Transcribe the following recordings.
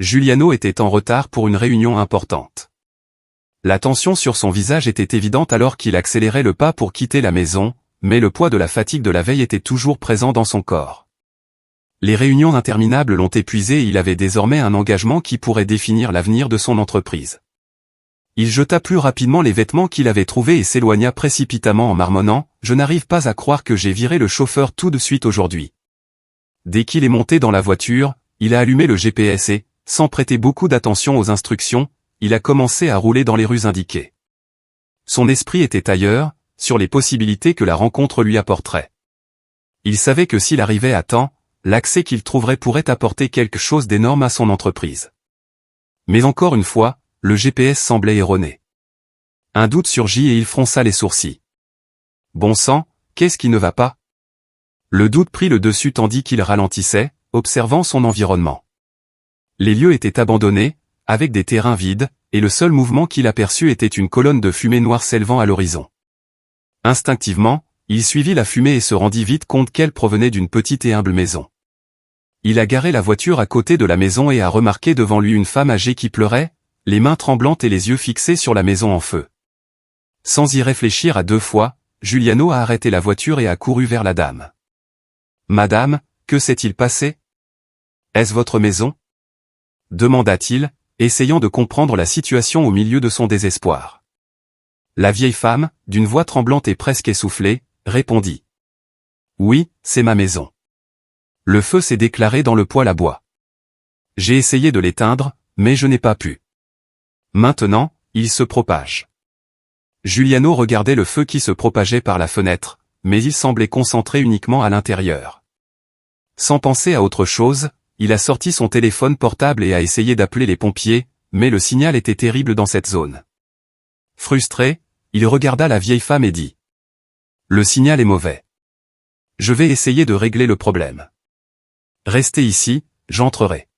Giuliano était en retard pour une réunion importante. La tension sur son visage était évidente alors qu'il accélérait le pas pour quitter la maison, mais le poids de la fatigue de la veille était toujours présent dans son corps. Les réunions interminables l'ont épuisé et il avait désormais un engagement qui pourrait définir l'avenir de son entreprise. Il jeta plus rapidement les vêtements qu'il avait trouvés et s'éloigna précipitamment en marmonnant « Je n'arrive pas à croire que j'ai viré le chauffeur tout de suite aujourd'hui ». Dès qu'il est monté dans la voiture, il a allumé le GPS et, sans prêter beaucoup d'attention aux instructions, il a commencé à rouler dans les rues indiquées. Son esprit était ailleurs, sur les possibilités que la rencontre lui apporterait. Il savait que s'il arrivait à temps, l'accès qu'il trouverait pourrait apporter quelque chose d'énorme à son entreprise. Mais encore une fois, le GPS semblait erroné. Un doute surgit et il fronça les sourcils. Bon sang, qu'est-ce qui ne va pas? Le doute prit le dessus tandis qu'il ralentissait, observant son environnement. Les lieux étaient abandonnés, avec des terrains vides, et le seul mouvement qu'il aperçut était une colonne de fumée noire s'élevant à l'horizon. Instinctivement, il suivit la fumée et se rendit vite compte qu'elle provenait d'une petite et humble maison. Il a garé la voiture à côté de la maison et a remarqué devant lui une femme âgée qui pleurait, les mains tremblantes et les yeux fixés sur la maison en feu. Sans y réfléchir à deux fois, Giuliano a arrêté la voiture et a couru vers la dame. « Madame, que s'est-il passé? Est-ce votre maison ?» demanda-t-il, essayant de comprendre la situation au milieu de son désespoir. La vieille femme, d'une voix tremblante et presque essoufflée, répondit. « Oui, c'est ma maison. Le feu s'est déclaré dans le poêle à bois. J'ai essayé de l'éteindre, mais je n'ai pas pu. Maintenant, il se propage. » Giuliano regardait le feu qui se propageait par la fenêtre, mais il semblait concentré uniquement à l'intérieur. Sans penser à autre chose, il a sorti son téléphone portable et a essayé d'appeler les pompiers, mais le signal était terrible dans cette zone. Frustré, il regarda la vieille femme et dit. « Le signal est mauvais. Je vais essayer de régler le problème. Restez ici, j'entrerai. »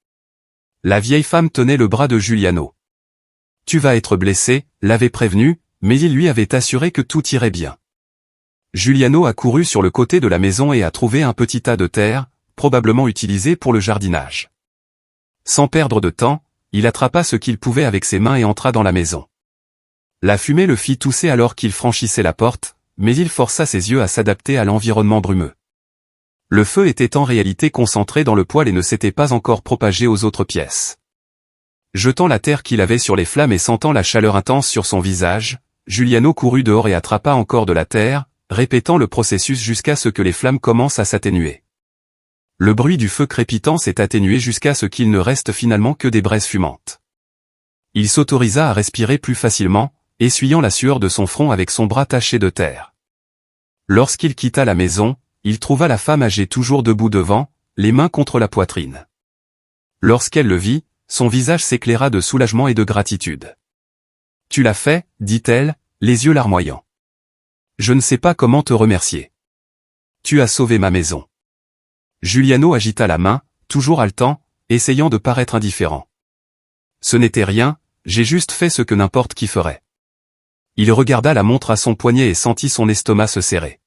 La vieille femme tenait le bras de Giuliano. « Tu vas être blessé », l'avait prévenu, mais il lui avait assuré que tout irait bien. Giuliano a couru sur le côté de la maison et a trouvé un petit tas de terre, probablement utilisé pour le jardinage. Sans perdre de temps, il attrapa ce qu'il pouvait avec ses mains et entra dans la maison. La fumée le fit tousser alors qu'il franchissait la porte, mais il força ses yeux à s'adapter à l'environnement brumeux. Le feu était en réalité concentré dans le poêle et ne s'était pas encore propagé aux autres pièces. Jetant la terre qu'il avait sur les flammes et sentant la chaleur intense sur son visage, Giuliano courut dehors et attrapa encore de la terre, répétant le processus jusqu'à ce que les flammes commencent à s'atténuer. Le bruit du feu crépitant s'est atténué jusqu'à ce qu'il ne reste finalement que des braises fumantes. Il s'autorisa à respirer plus facilement, essuyant la sueur de son front avec son bras taché de terre. Lorsqu'il quitta la maison, il trouva la femme âgée toujours debout devant, les mains contre la poitrine. Lorsqu'elle le vit, son visage s'éclaira de soulagement et de gratitude. « Tu l'as fait, dit-elle, les yeux larmoyants. Je ne sais pas comment te remercier. Tu as sauvé ma maison. » Giuliano agita la main, toujours haletant, essayant de paraître indifférent. « Ce n'était rien, j'ai juste fait ce que n'importe qui ferait. » Il regarda la montre à son poignet et sentit son estomac se serrer.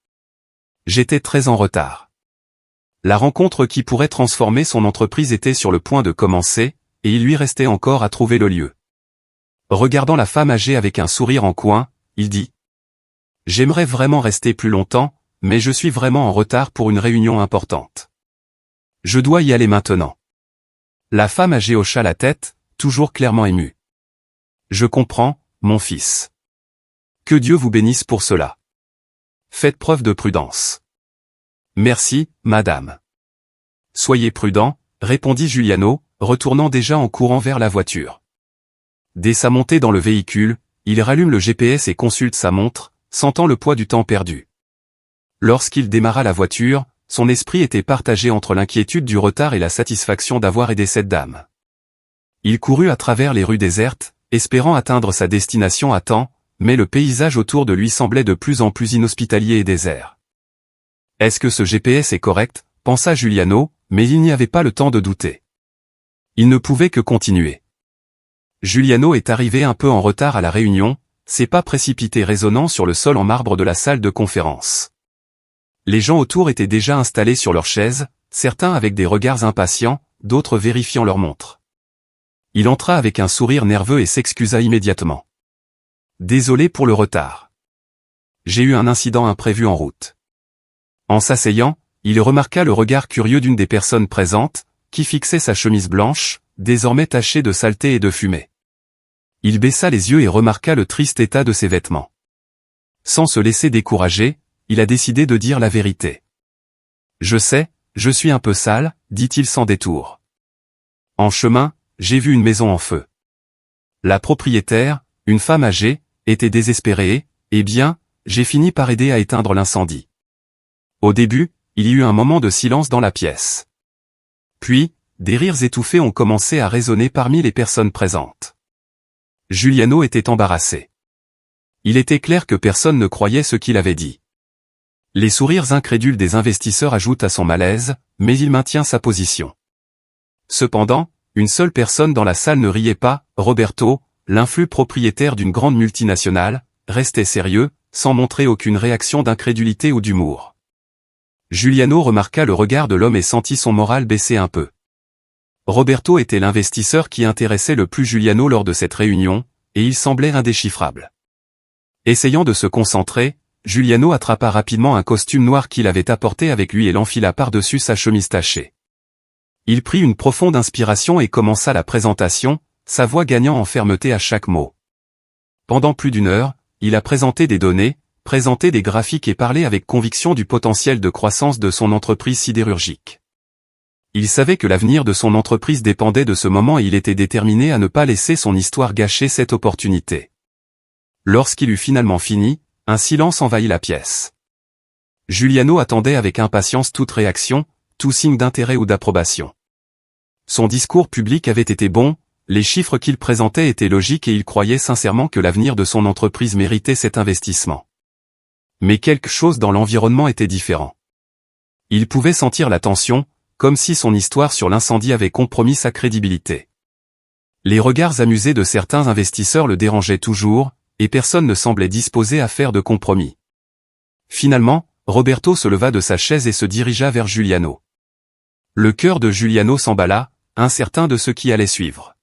J'étais très en retard. La rencontre qui pourrait transformer son entreprise était sur le point de commencer, et il lui restait encore à trouver le lieu. Regardant la femme âgée avec un sourire en coin, il dit « J'aimerais vraiment rester plus longtemps, mais je suis vraiment en retard pour une réunion importante. Je dois y aller maintenant. » La femme âgée hocha la tête, toujours clairement émue. « Je comprends, mon fils. Que Dieu vous bénisse pour cela. Faites preuve de prudence. »« Merci, madame. »« Soyez prudent, » répondit Giuliano, retournant déjà en courant vers la voiture. Dès sa montée dans le véhicule, il rallume le GPS et consulte sa montre, sentant le poids du temps perdu. Lorsqu'il démarra la voiture, son esprit était partagé entre l'inquiétude du retard et la satisfaction d'avoir aidé cette dame. Il courut à travers les rues désertes, espérant atteindre sa destination à temps, mais le paysage autour de lui semblait de plus en plus inhospitalier et désert. « Est-ce que ce GPS est correct ?» pensa Giuliano, mais il n'y avait pas le temps de douter. Il ne pouvait que continuer. Giuliano est arrivé un peu en retard à la réunion, ses pas précipités résonnant sur le sol en marbre de la salle de conférence. Les gens autour étaient déjà installés sur leurs chaises, certains avec des regards impatients, d'autres vérifiant leurs montres. Il entra avec un sourire nerveux et s'excusa immédiatement. Désolé pour le retard. J'ai eu un incident imprévu en route. En s'asseyant, il remarqua le regard curieux d'une des personnes présentes, qui fixait sa chemise blanche, désormais tachée de saleté et de fumée. Il baissa les yeux et remarqua le triste état de ses vêtements. Sans se laisser décourager, il a décidé de dire la vérité. « Je sais, je suis un peu sale, dit-il sans détour. En chemin, j'ai vu une maison en feu. La propriétaire, une femme âgée, était désespérée et, eh bien, j'ai fini par aider à éteindre l'incendie. Au début, il y eut un moment de silence dans la pièce. Puis, des rires étouffés ont commencé à résonner parmi les personnes présentes. Giuliano était embarrassé. Il était clair que personne ne croyait ce qu'il avait dit. Les sourires incrédules des investisseurs ajoutent à son malaise, mais il maintient sa position. Cependant, une seule personne dans la salle ne riait pas, Roberto, l'influ propriétaire d'une grande multinationale, restait sérieux, sans montrer aucune réaction d'incrédulité ou d'humour. Giuliano remarqua le regard de l'homme et sentit son moral baisser un peu. Roberto était l'investisseur qui intéressait le plus Giuliano lors de cette réunion, et il semblait indéchiffrable. Essayant de se concentrer, Giuliano attrapa rapidement un costume noir qu'il avait apporté avec lui et l'enfila par-dessus sa chemise tachée. Il prit une profonde inspiration et commença la présentation, sa voix gagnant en fermeté à chaque mot. Pendant plus d'une heure, il a présenté des données, présenté des graphiques et parlé avec conviction du potentiel de croissance de son entreprise sidérurgique. Il savait que l'avenir de son entreprise dépendait de ce moment et il était déterminé à ne pas laisser son histoire gâcher cette opportunité. Lorsqu'il eut finalement fini, un silence envahit la pièce. Giuliano attendait avec impatience toute réaction, tout signe d'intérêt ou d'approbation. Son discours public avait été bon, les chiffres qu'il présentait étaient logiques et il croyait sincèrement que l'avenir de son entreprise méritait cet investissement. Mais quelque chose dans l'environnement était différent. Il pouvait sentir la tension, comme si son histoire sur l'incendie avait compromis sa crédibilité. Les regards amusés de certains investisseurs le dérangeaient toujours, et personne ne semblait disposé à faire de compromis. Finalement, Roberto se leva de sa chaise et se dirigea vers Giuliano. Le cœur de Giuliano s'emballa, incertain de ce qui allait suivre.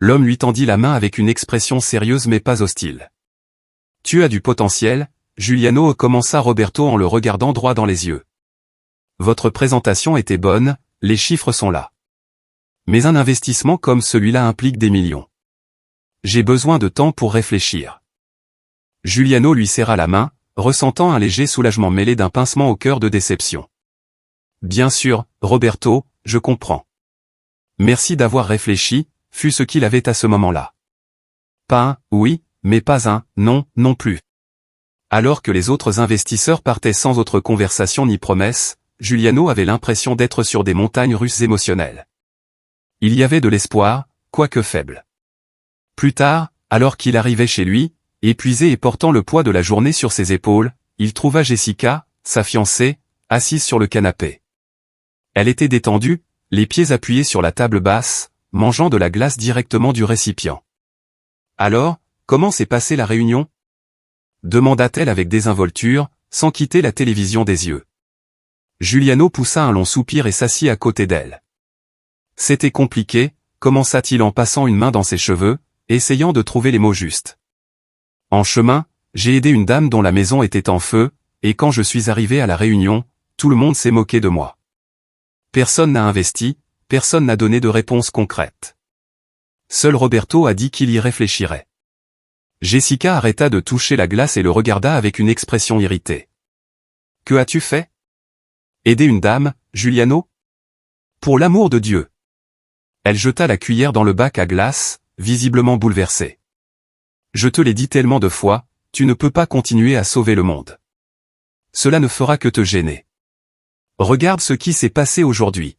L'homme lui tendit la main avec une expression sérieuse mais pas hostile. « Tu as du potentiel », Giuliano commença Roberto en le regardant droit dans les yeux. « Votre présentation était bonne, les chiffres sont là. Mais un investissement comme celui-là implique des millions. J'ai besoin de temps pour réfléchir. » Giuliano lui serra la main, ressentant un léger soulagement mêlé d'un pincement au cœur de déception. « Bien sûr, Roberto, je comprends. Merci d'avoir réfléchi, fut ce qu'il avait à ce moment-là. Pas un « oui », mais pas un « non » non plus. Alors que les autres investisseurs partaient sans autre conversation ni promesse, Giuliano avait l'impression d'être sur des montagnes russes émotionnelles. Il y avait de l'espoir, quoique faible. Plus tard, alors qu'il arrivait chez lui, épuisé et portant le poids de la journée sur ses épaules, il trouva Jessica, sa fiancée, assise sur le canapé. Elle était détendue, les pieds appuyés sur la table basse, mangeant de la glace directement du récipient. « Alors, comment s'est passée la réunion ?» demanda-t-elle avec désinvolture, sans quitter la télévision des yeux. Giuliano poussa un long soupir et s'assit à côté d'elle. « C'était compliqué », commença-t-il en passant une main dans ses cheveux, essayant de trouver les mots justes. « En chemin, j'ai aidé une dame dont la maison était en feu, et quand je suis arrivé à la réunion, tout le monde s'est moqué de moi. Personne n'a investi, personne n'a donné de réponse concrète. Seul Roberto a dit qu'il y réfléchirait. » Jessica arrêta de toucher la glace et le regarda avec une expression irritée. « Que as-tu fait ? Aider une dame, Giuliano ? Pour l'amour de Dieu !» Elle jeta la cuillère dans le bac à glace, visiblement bouleversée. « Je te l'ai dit tellement de fois, tu ne peux pas continuer à sauver le monde. Cela ne fera que te gêner. Regarde ce qui s'est passé aujourd'hui. »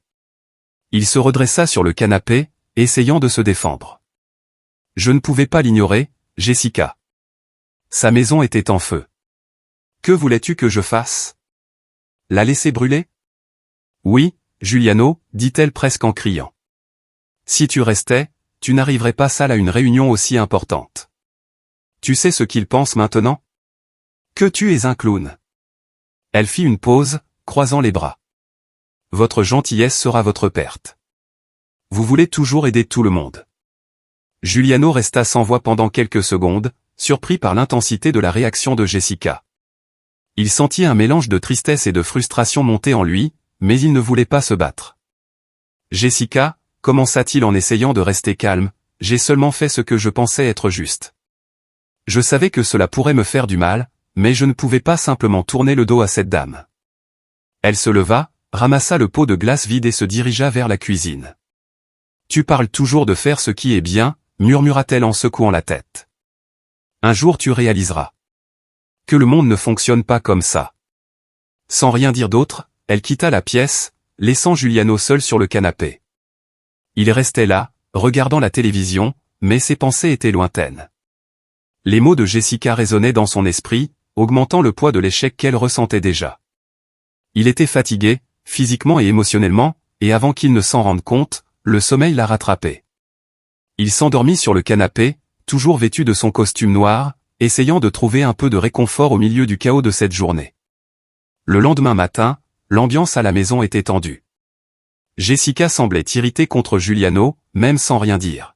Il se redressa sur le canapé, essayant de se défendre. « Je ne pouvais pas l'ignorer, Jessica. Sa maison était en feu. Que voulais-tu que je fasse ? La laisser brûler ? Oui, Giuliano, dit-elle presque en criant. Si tu restais, tu n'arriverais pas seul à une réunion aussi importante. Tu sais ce qu'il pense maintenant ? Que tu es un clown. Elle fit une pause, croisant les bras. Votre gentillesse sera votre perte. Vous voulez toujours aider tout le monde. Giuliano resta sans voix pendant quelques secondes, surpris par l'intensité de la réaction de Jessica. Il sentit un mélange de tristesse et de frustration monter en lui, mais il ne voulait pas se battre. « Jessica, commença-t-il en essayant de rester calme, j'ai seulement fait ce que je pensais être juste. Je savais que cela pourrait me faire du mal, mais je ne pouvais pas simplement tourner le dos à cette dame. » Elle se leva, ramassa le pot de glace vide et se dirigea vers la cuisine. « Tu parles toujours de faire ce qui est bien, » murmura-t-elle en secouant la tête. « Un jour tu réaliseras que le monde ne fonctionne pas comme ça. » Sans rien dire d'autre, elle quitta la pièce, laissant Giuliano seul sur le canapé. Il restait là, regardant la télévision, mais ses pensées étaient lointaines. Les mots de Jessica résonnaient dans son esprit, augmentant le poids de l'échec qu'elle ressentait déjà. Il était fatigué, physiquement et émotionnellement, et avant qu'il ne s'en rende compte, le sommeil l'a rattrapé. Il s'endormit sur le canapé, toujours vêtu de son costume noir, essayant de trouver un peu de réconfort au milieu du chaos de cette journée. Le lendemain matin, l'ambiance à la maison était tendue. Jessica semblait irritée contre Giuliano, même sans rien dire.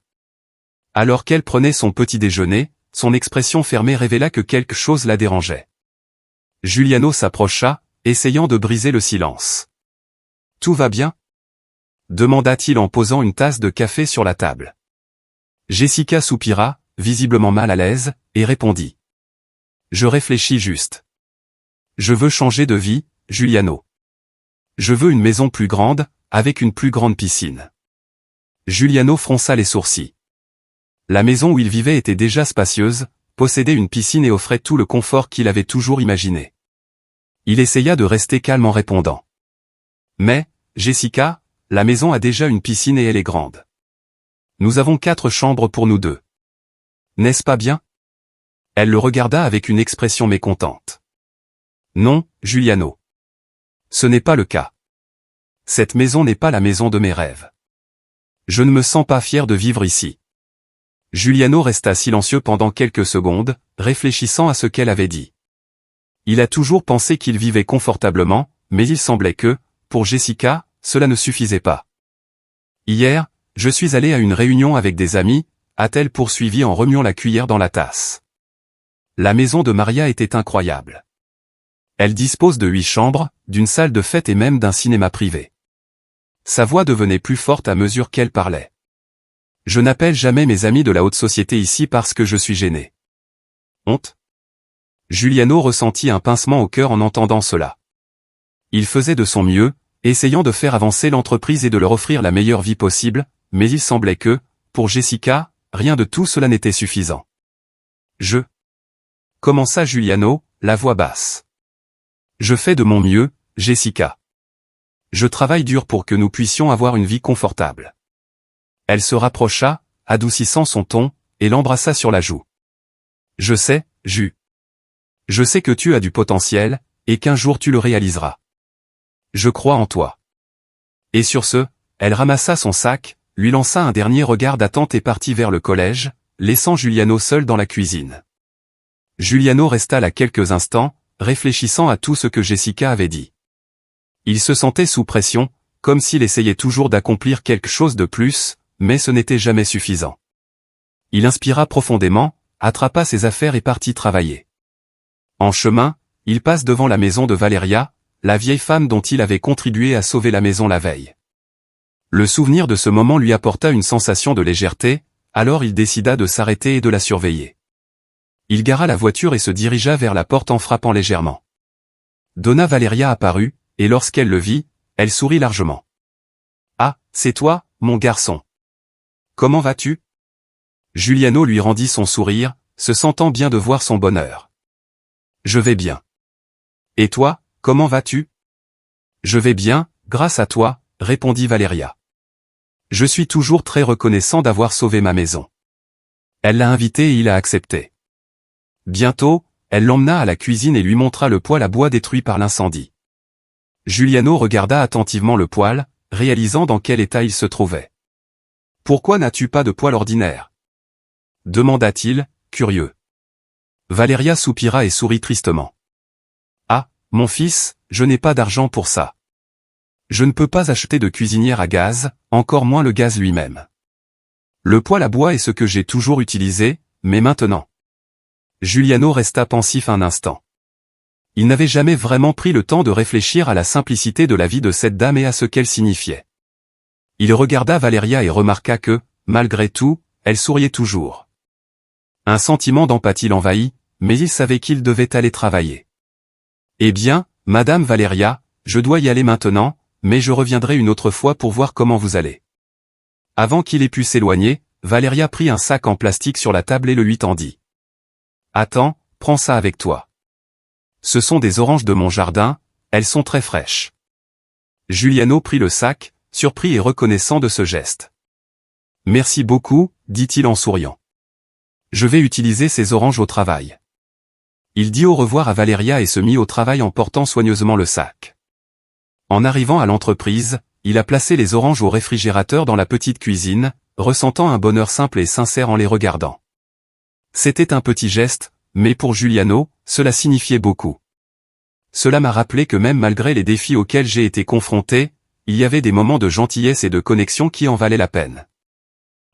Alors qu'elle prenait son petit déjeuner, son expression fermée révéla que quelque chose la dérangeait. Giuliano s'approcha, essayant de briser le silence. « Tout va bien ?» demanda-t-il en posant une tasse de café sur la table. Jessica soupira, visiblement mal à l'aise, et répondit. « Je réfléchis juste. Je veux changer de vie, Giuliano. Je veux une maison plus grande, avec une plus grande piscine. » Giuliano fronça les sourcils. La maison où il vivait était déjà spacieuse, possédait une piscine et offrait tout le confort qu'il avait toujours imaginé. Il essaya de rester calme en répondant. « Mais, Jessica, la maison a déjà une piscine et elle est grande. Nous avons 4 chambres pour nous deux. N'est-ce pas bien ?» Elle le regarda avec une expression mécontente. « Non, Giuliano. Ce n'est pas le cas. Cette maison n'est pas la maison de mes rêves. Je ne me sens pas fier de vivre ici. » Giuliano resta silencieux pendant quelques secondes, réfléchissant à ce qu'elle avait dit. Il a toujours pensé qu'il vivait confortablement, mais il semblait que, pour Jessica, cela ne suffisait pas. « Hier, je suis allé à une réunion avec des amis, » a-t-elle poursuivi en remuant la cuillère dans la tasse. La maison de Maria était incroyable. Elle dispose de 8 chambres, d'une salle de fête et même d'un cinéma privé. Sa voix devenait plus forte à mesure qu'elle parlait. « Je n'appelle jamais mes amis de la haute société ici parce que je suis gêné. » Honte ? Giuliano ressentit un pincement au cœur en entendant cela. Il faisait de son mieux, essayant de faire avancer l'entreprise et de leur offrir la meilleure vie possible, mais il semblait que, pour Jessica, rien de tout cela n'était suffisant. « Je » commença Giuliano, la voix basse. « Je fais de mon mieux, Jessica. Je travaille dur pour que nous puissions avoir une vie confortable. » Elle se rapprocha, adoucissant son ton, et l'embrassa sur la joue. « Je sais, Ju. Je sais que tu as du potentiel, et qu'un jour tu le réaliseras. Je crois en toi. » Et sur ce, elle ramassa son sac, lui lança un dernier regard d'attente et partit vers le collège, laissant Giuliano seul dans la cuisine. Giuliano resta là quelques instants, réfléchissant à tout ce que Jessica avait dit. Il se sentait sous pression, comme s'il essayait toujours d'accomplir quelque chose de plus, mais ce n'était jamais suffisant. Il inspira profondément, attrapa ses affaires et partit travailler. En chemin, il passe devant la maison de Valeria, la vieille femme dont il avait contribué à sauver la maison la veille. Le souvenir de ce moment lui apporta une sensation de légèreté, alors il décida de s'arrêter et de la surveiller. Il gara la voiture et se dirigea vers la porte en frappant légèrement. Donna Valeria apparut, et lorsqu'elle le vit, elle sourit largement. « Ah, c'est toi, mon garçon. Comment vas-tu ?» Giuliano lui rendit son sourire, se sentant bien de voir son bonheur. « Je vais bien. Et toi, comment vas-tu ?»« Je vais bien, grâce à toi, » répondit Valeria. « Je suis toujours très reconnaissant d'avoir sauvé ma maison. » Elle l'a invité et il a accepté. Bientôt, elle l'emmena à la cuisine et lui montra le poêle à bois détruit par l'incendie. Giuliano regarda attentivement le poêle, réalisant dans quel état il se trouvait. « Pourquoi n'as-tu pas de poêle ordinaire ?» demanda-t-il, curieux. Valeria soupira et sourit tristement. « Ah, mon fils, je n'ai pas d'argent pour ça. Je ne peux pas acheter de cuisinière à gaz, encore moins le gaz lui-même. Le poêle à bois est ce que j'ai toujours utilisé, mais maintenant. Giuliano resta pensif un instant. Il n'avait jamais vraiment pris le temps de réfléchir à la simplicité de la vie de cette dame et à ce qu'elle signifiait. Il regarda Valeria et remarqua que, malgré tout, elle souriait toujours. Un sentiment d'empathie l'envahit, mais il savait qu'il devait aller travailler. Eh bien, Madame Valeria, je dois y aller maintenant, mais je reviendrai une autre fois pour voir comment vous allez. Avant qu'il ait pu s'éloigner, Valeria prit un sac en plastique sur la table et le lui tendit. Attends, prends ça avec toi. Ce sont des oranges de mon jardin, elles sont très fraîches. Giuliano prit le sac, surpris et reconnaissant de ce geste. Merci beaucoup, dit-il en souriant. Je vais utiliser ces oranges au travail. Il dit au revoir à Valeria et se mit au travail en portant soigneusement le sac. En arrivant à l'entreprise, il a placé les oranges au réfrigérateur dans la petite cuisine, ressentant un bonheur simple et sincère en les regardant. C'était un petit geste, mais pour Giuliano, cela signifiait beaucoup. Cela m'a rappelé que même malgré les défis auxquels j'ai été confronté, il y avait des moments de gentillesse et de connexion qui en valaient la peine.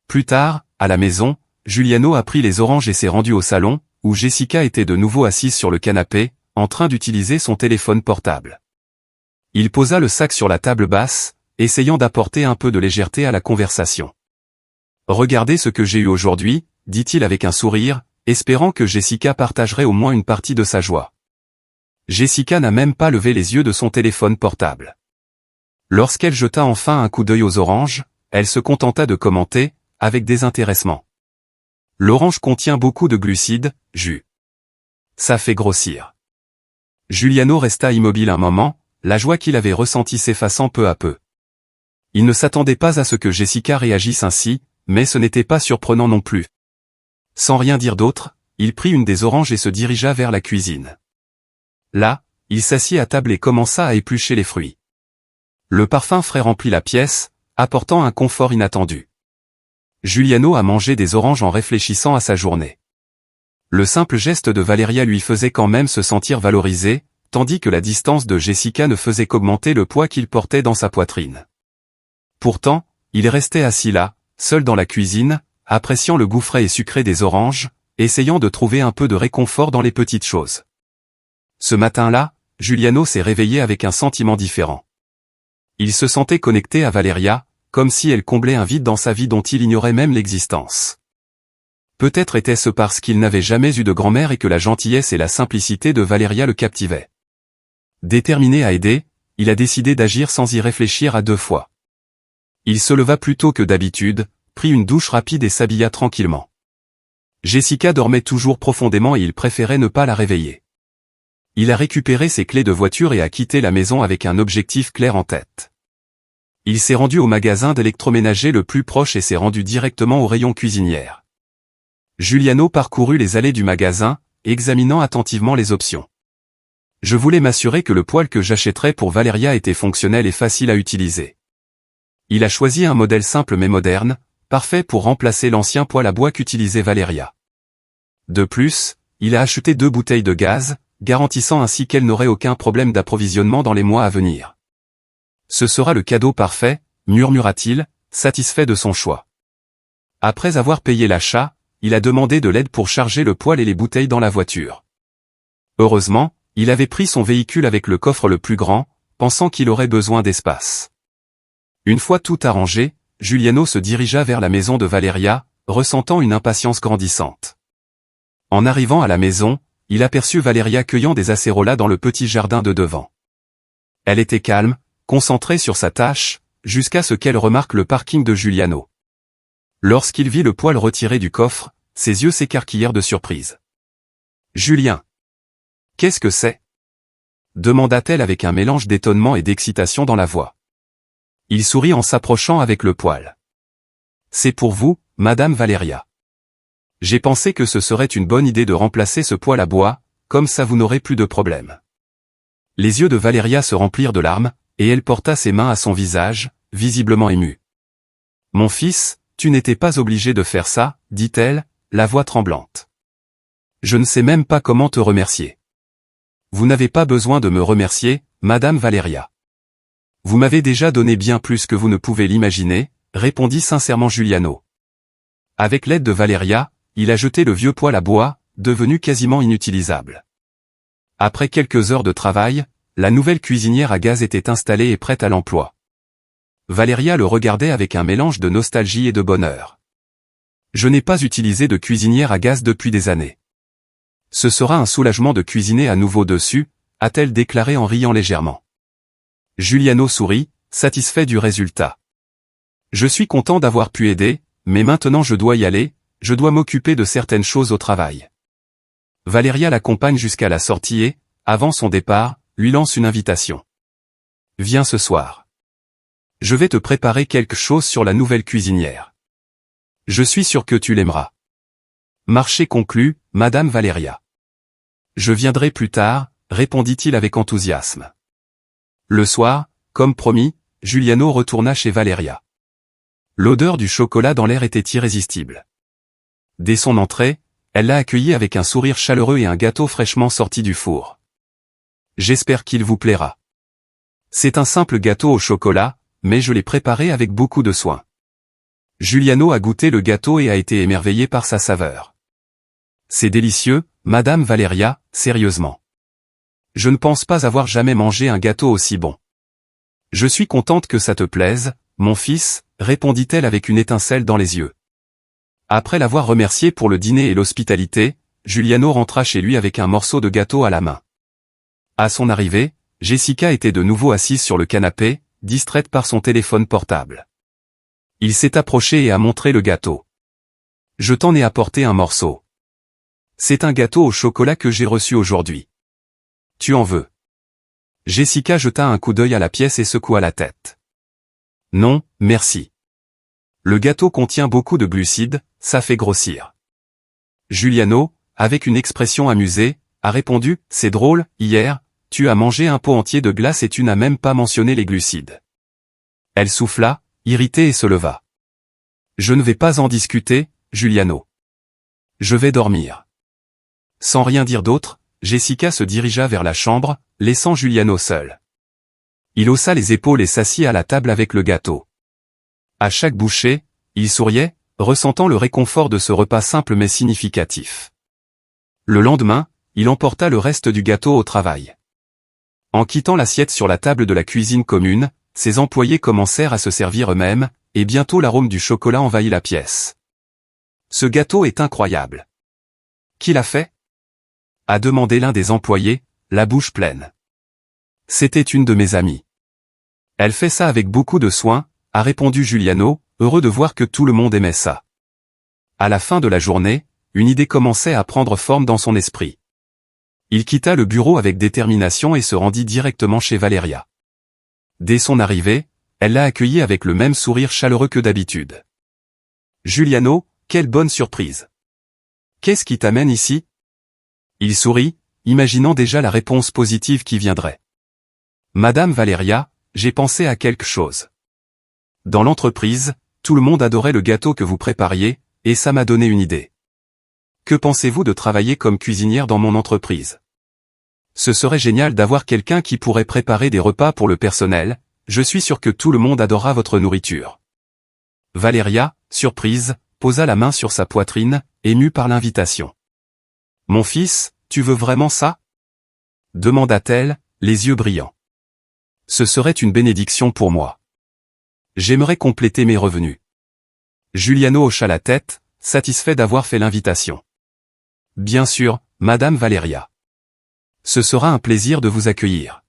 Plus tard, à la maison, Giuliano a pris les oranges et s'est rendu au salon, où Jessica était de nouveau assise sur le canapé, en train d'utiliser son téléphone portable. Il posa le sac sur la table basse, essayant d'apporter un peu de légèreté à la conversation. « Regardez ce que j'ai eu aujourd'hui », dit-il avec un sourire, espérant que Jessica partagerait au moins une partie de sa joie. Jessica n'a même pas levé les yeux de son téléphone portable. Lorsqu'elle jeta enfin un coup d'œil aux oranges, elle se contenta de commenter, avec désintéressement. L'orange contient beaucoup de glucides, jus. Ça fait grossir. Giuliano resta immobile un moment, la joie qu'il avait ressentie s'effaçant peu à peu. Il ne s'attendait pas à ce que Jessica réagisse ainsi, mais ce n'était pas surprenant non plus. Sans rien dire d'autre, il prit une des oranges et se dirigea vers la cuisine. Là, il s'assit à table et commença à éplucher les fruits. Le parfum frais remplit la pièce, apportant un confort inattendu. Giuliano a mangé des oranges en réfléchissant à sa journée. Le simple geste de Valeria lui faisait quand même se sentir valorisé, tandis que la distance de Jessica ne faisait qu'augmenter le poids qu'il portait dans sa poitrine. Pourtant, il restait assis là, seul dans la cuisine, appréciant le goût frais et sucré des oranges, essayant de trouver un peu de réconfort dans les petites choses. Ce matin-là, Giuliano s'est réveillé avec un sentiment différent. Il se sentait connecté à Valeria, comme si elle comblait un vide dans sa vie dont il ignorait même l'existence. Peut-être était-ce parce qu'il n'avait jamais eu de grand-mère et que la gentillesse et la simplicité de Valeria le captivaient. Déterminé à aider, il a décidé d'agir sans y réfléchir à deux fois. Il se leva plus tôt que d'habitude, prit une douche rapide et s'habilla tranquillement. Jessica dormait toujours profondément et il préférait ne pas la réveiller. Il a récupéré ses clés de voiture et a quitté la maison avec un objectif clair en tête. Il s'est rendu au magasin d'électroménager le plus proche et s'est rendu directement au rayon cuisinière. Giuliano parcourut les allées du magasin, examinant attentivement les options. Je voulais m'assurer que le poêle que j'achèterais pour Valeria était fonctionnel et facile à utiliser. Il a choisi un modèle simple mais moderne, parfait pour remplacer l'ancien poêle à bois qu'utilisait Valeria. De plus, il a acheté 2 bouteilles de gaz, garantissant ainsi qu'elle n'aurait aucun problème d'approvisionnement dans les mois à venir. Ce sera le cadeau parfait, murmura-t-il, satisfait de son choix. Après avoir payé l'achat, il a demandé de l'aide pour charger le poêle et les bouteilles dans la voiture. Heureusement, il avait pris son véhicule avec le coffre le plus grand, pensant qu'il aurait besoin d'espace. Une fois tout arrangé, Giuliano se dirigea vers la maison de Valeria, ressentant une impatience grandissante. En arrivant à la maison, il aperçut Valeria cueillant des acérolas dans le petit jardin de devant. Elle était calme, concentrée sur sa tâche, jusqu'à ce qu'elle remarque le parking de Giuliano. Lorsqu'il vit le poêle retiré du coffre, ses yeux s'écarquillèrent de surprise. « Julien! Qu'est-ce que c'est » demanda-t-elle avec un mélange d'étonnement et d'excitation dans la voix. Il sourit en s'approchant avec le poêle. « C'est pour vous, Madame Valeria. J'ai pensé que ce serait une bonne idée de remplacer ce poêle à bois, comme ça vous n'aurez plus de problème. » Les yeux de Valeria se remplirent de larmes, et elle porta ses mains à son visage, visiblement émue. « Mon fils, tu n'étais pas obligé de faire ça, dit-elle, la voix tremblante. Je ne sais même pas comment te remercier. Vous n'avez pas besoin de me remercier, Madame Valeria. Vous m'avez déjà donné bien plus que vous ne pouvez l'imaginer, répondit sincèrement Giuliano. Avec l'aide de Valeria, il a jeté le vieux poêle à bois, devenu quasiment inutilisable. Après quelques heures de travail, la nouvelle cuisinière à gaz était installée et prête à l'emploi. Valeria le regardait avec un mélange de nostalgie et de bonheur. Je n'ai pas utilisé de cuisinière à gaz depuis des années. Ce sera un soulagement de cuisiner à nouveau dessus, a-t-elle déclaré en riant légèrement. Giuliano sourit, satisfait du résultat. Je suis content d'avoir pu aider, mais maintenant je dois y aller, je dois m'occuper de certaines choses au travail. Valeria l'accompagne jusqu'à la sortie et, avant son départ, lui lance une invitation. Viens ce soir. Je vais te préparer quelque chose sur la nouvelle cuisinière. Je suis sûr que tu l'aimeras. Marché conclu, Madame Valeria. Je viendrai plus tard, répondit-il avec enthousiasme. Le soir, comme promis, Giuliano retourna chez Valeria. L'odeur du chocolat dans l'air était irrésistible. Dès son entrée, elle l'a accueilli avec un sourire chaleureux et un gâteau fraîchement sorti du four. J'espère qu'il vous plaira. C'est un simple gâteau au chocolat, mais je l'ai préparé avec beaucoup de soin. Giuliano a goûté le gâteau et a été émerveillé par sa saveur. C'est délicieux, Madame Valeria, sérieusement. Je ne pense pas avoir jamais mangé un gâteau aussi bon. Je suis contente que ça te plaise, mon fils, répondit-elle avec une étincelle dans les yeux. Après l'avoir remercié pour le dîner et l'hospitalité, Giuliano rentra chez lui avec un morceau de gâteau à la main. À son arrivée, Jessica était de nouveau assise sur le canapé, distraite par son téléphone portable. Il s'est approché et a montré le gâteau. Je t'en ai apporté un morceau. C'est un gâteau au chocolat que j'ai reçu aujourd'hui. Tu en veux? Jessica jeta un coup d'œil à la pièce et secoua la tête. Non, merci. Le gâteau contient beaucoup de glucides, ça fait grossir. Giuliano, avec une expression amusée, a répondu, c'est drôle, hier, tu as mangé un pot entier de glace et tu n'as même pas mentionné les glucides. Elle souffla, irritée et se leva. Je ne vais pas en discuter, Giuliano. Je vais dormir. Sans rien dire d'autre, Jessica se dirigea vers la chambre, laissant Giuliano seul. Il haussa les épaules et s'assit à la table avec le gâteau. À chaque bouchée, il souriait, ressentant le réconfort de ce repas simple mais significatif. Le lendemain, il emporta le reste du gâteau au travail. En quittant l'assiette sur la table de la cuisine commune, ses employés commencèrent à se servir eux-mêmes, et bientôt l'arôme du chocolat envahit la pièce. Ce gâteau est incroyable. Qui l'a fait? A demandé l'un des employés, la bouche pleine. C'était une de mes amies. Elle fait ça avec beaucoup de soin, a répondu Giuliano, heureux de voir que tout le monde aimait ça. À la fin de la journée, une idée commençait à prendre forme dans son esprit. Il quitta le bureau avec détermination et se rendit directement chez Valeria. Dès son arrivée, elle l'a accueilli avec le même sourire chaleureux que d'habitude. Giuliano, quelle bonne surprise. Qu'est-ce qui t'amène ici? Il sourit, imaginant déjà la réponse positive qui viendrait. Madame Valeria, j'ai pensé à quelque chose. Dans l'entreprise, tout le monde adorait le gâteau que vous prépariez, et ça m'a donné une idée. Que pensez-vous de travailler comme cuisinière dans mon entreprise? Ce serait génial d'avoir quelqu'un qui pourrait préparer des repas pour le personnel, je suis sûr que tout le monde adorera votre nourriture. Valeria, surprise, posa la main sur sa poitrine, émue par l'invitation. Mon fils, tu veux vraiment ça? Demanda-t-elle, les yeux brillants. Ce serait une bénédiction pour moi. J'aimerais compléter mes revenus. Giuliano hocha la tête, satisfait d'avoir fait l'invitation. Bien sûr, Madame Valeria. Ce sera un plaisir de vous accueillir.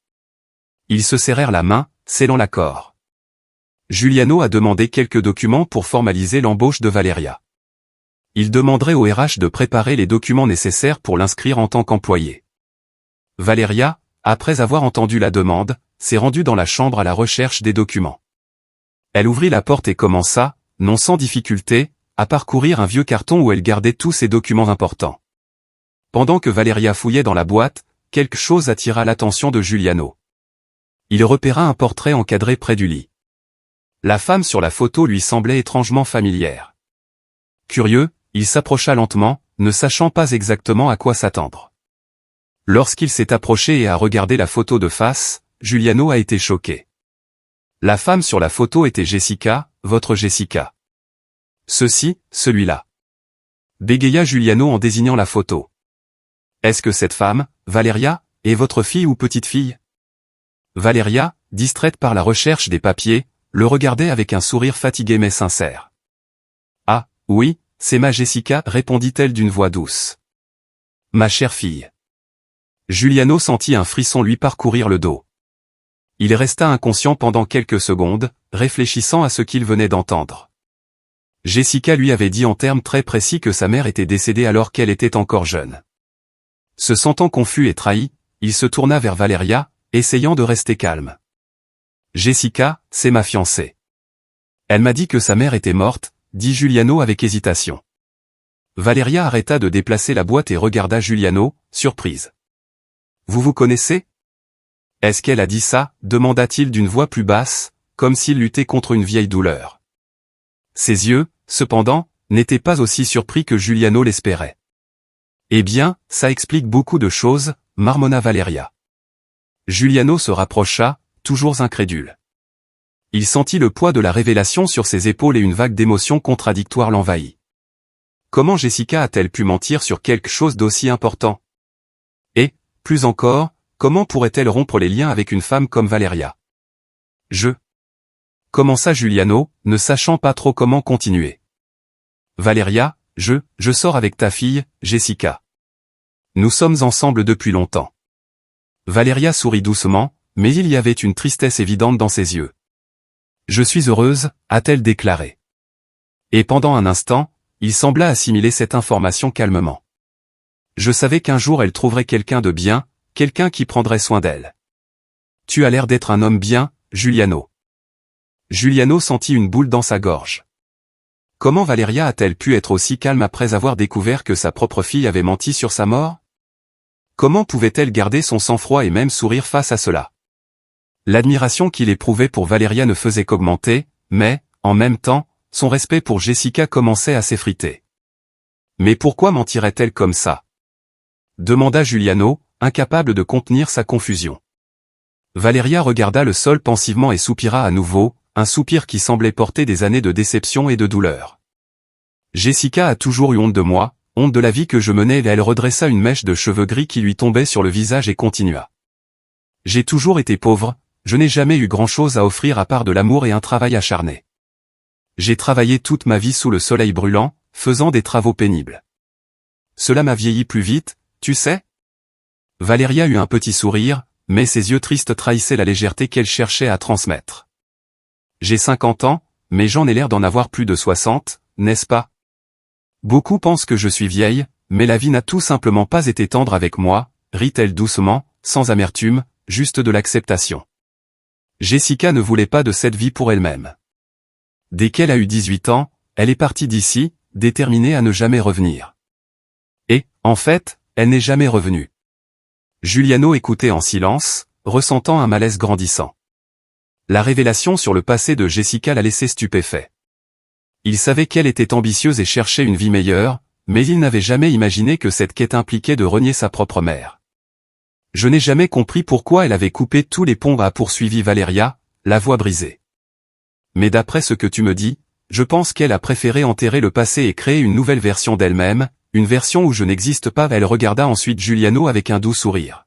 Ils se serrèrent la main, scellant l'accord. Giuliano a demandé quelques documents pour formaliser l'embauche de Valeria. Il demanderait au RH de préparer les documents nécessaires pour l'inscrire en tant qu'employé. Valeria, après avoir entendu la demande, s'est rendue dans la chambre à la recherche des documents. Elle ouvrit la porte et commença, non sans difficulté, à parcourir un vieux carton où elle gardait tous ses documents importants. Pendant que Valeria fouillait dans la boîte, quelque chose attira l'attention de Giuliano. Il repéra un portrait encadré près du lit. La femme sur la photo lui semblait étrangement familière. Curieux, il s'approcha lentement, ne sachant pas exactement à quoi s'attendre. Lorsqu'il s'est approché et a regardé la photo de face, Giuliano a été choqué. La femme sur la photo était Jessica, votre Jessica. Celui-là. Bégaya Giuliano en désignant la photo. Est-ce que cette femme, Valeria, est votre fille ou petite-fille? Valeria, distraite par la recherche des papiers, le regardait avec un sourire fatigué mais sincère. Ah, oui, c'est ma Jessica, répondit-elle d'une voix douce. Ma chère fille. Giuliano sentit un frisson lui parcourir le dos. Il resta inconscient pendant quelques secondes, réfléchissant à ce qu'il venait d'entendre. Jessica lui avait dit en termes très précis que sa mère était décédée alors qu'elle était encore jeune. Se sentant confus et trahi, il se tourna vers Valeria, essayant de rester calme. Jessica, c'est ma fiancée. Elle m'a dit que sa mère était morte, dit Giuliano avec hésitation. Valeria arrêta de déplacer la boîte et regarda Giuliano, surprise. Vous vous connaissez? Est-ce qu'elle a dit ça? Demanda-t-il d'une voix plus basse, comme s'il luttait contre une vieille douleur. Ses yeux, cependant, n'étaient pas aussi surpris que Giuliano l'espérait. Eh bien, ça explique beaucoup de choses, marmonna Valeria. Giuliano se rapprocha, toujours incrédule. Il sentit le poids de la révélation sur ses épaules et une vague d'émotions contradictoires l'envahit. Comment Jessica a-t-elle pu mentir sur quelque chose d'aussi important? Et, plus encore, comment pourrait-elle rompre les liens avec une femme comme Valeria? Commença Giuliano, ne sachant pas trop comment continuer. Valeria, je sors avec ta fille, Jessica. Nous sommes ensemble depuis longtemps. Valeria sourit doucement, mais il y avait une tristesse évidente dans ses yeux. Je suis heureuse, a-t-elle déclaré. Et pendant un instant, il sembla assimiler cette information calmement. Je savais qu'un jour elle trouverait quelqu'un de bien, quelqu'un qui prendrait soin d'elle. Tu as l'air d'être un homme bien, Giuliano. Giuliano sentit une boule dans sa gorge. Comment Valeria a-t-elle pu être aussi calme après avoir découvert que sa propre fille avait menti sur sa mort? Comment pouvait-elle garder son sang-froid et même sourire face à cela? L'admiration qu'il éprouvait pour Valeria ne faisait qu'augmenter, mais, en même temps, son respect pour Jessica commençait à s'effriter. Mais pourquoi mentirait-elle comme ça? Demanda Giuliano, incapable de contenir sa confusion. Valeria regarda le sol pensivement et soupira à nouveau, un soupir qui semblait porter des années de déception et de douleur. Jessica a toujours eu honte de moi, honte de la vie que je menais et elle redressa une mèche de cheveux gris qui lui tombait sur le visage et continua. J'ai toujours été pauvre, je n'ai jamais eu grand-chose à offrir à part de l'amour et un travail acharné. J'ai travaillé toute ma vie sous le soleil brûlant, faisant des travaux pénibles. Cela m'a vieilli plus vite, tu sais? Valeria eut un petit sourire, mais ses yeux tristes trahissaient la légèreté qu'elle cherchait à transmettre. J'ai 50 ans, mais j'en ai l'air d'en avoir plus de 60, n'est-ce pas? Beaucoup pensent que je suis vieille, mais la vie n'a tout simplement pas été tendre avec moi, rit-elle doucement, sans amertume, juste de l'acceptation. Jessica ne voulait pas de cette vie pour elle-même. Dès qu'elle a eu 18 ans, elle est partie d'ici, déterminée à ne jamais revenir. Et, en fait, elle n'est jamais revenue. Giuliano écoutait en silence, ressentant un malaise grandissant. La révélation sur le passé de Jessica l'a laissé stupéfait. Il savait qu'elle était ambitieuse et cherchait une vie meilleure, mais il n'avait jamais imaginé que cette quête impliquait de renier sa propre mère. Je n'ai jamais compris pourquoi elle avait coupé tous les ponts, a poursuivi Valeria, la voix brisée. Mais d'après ce que tu me dis, je pense qu'elle a préféré enterrer le passé et créer une nouvelle version d'elle-même, une version où je n'existe pas. Elle regarda ensuite Giuliano avec un doux sourire.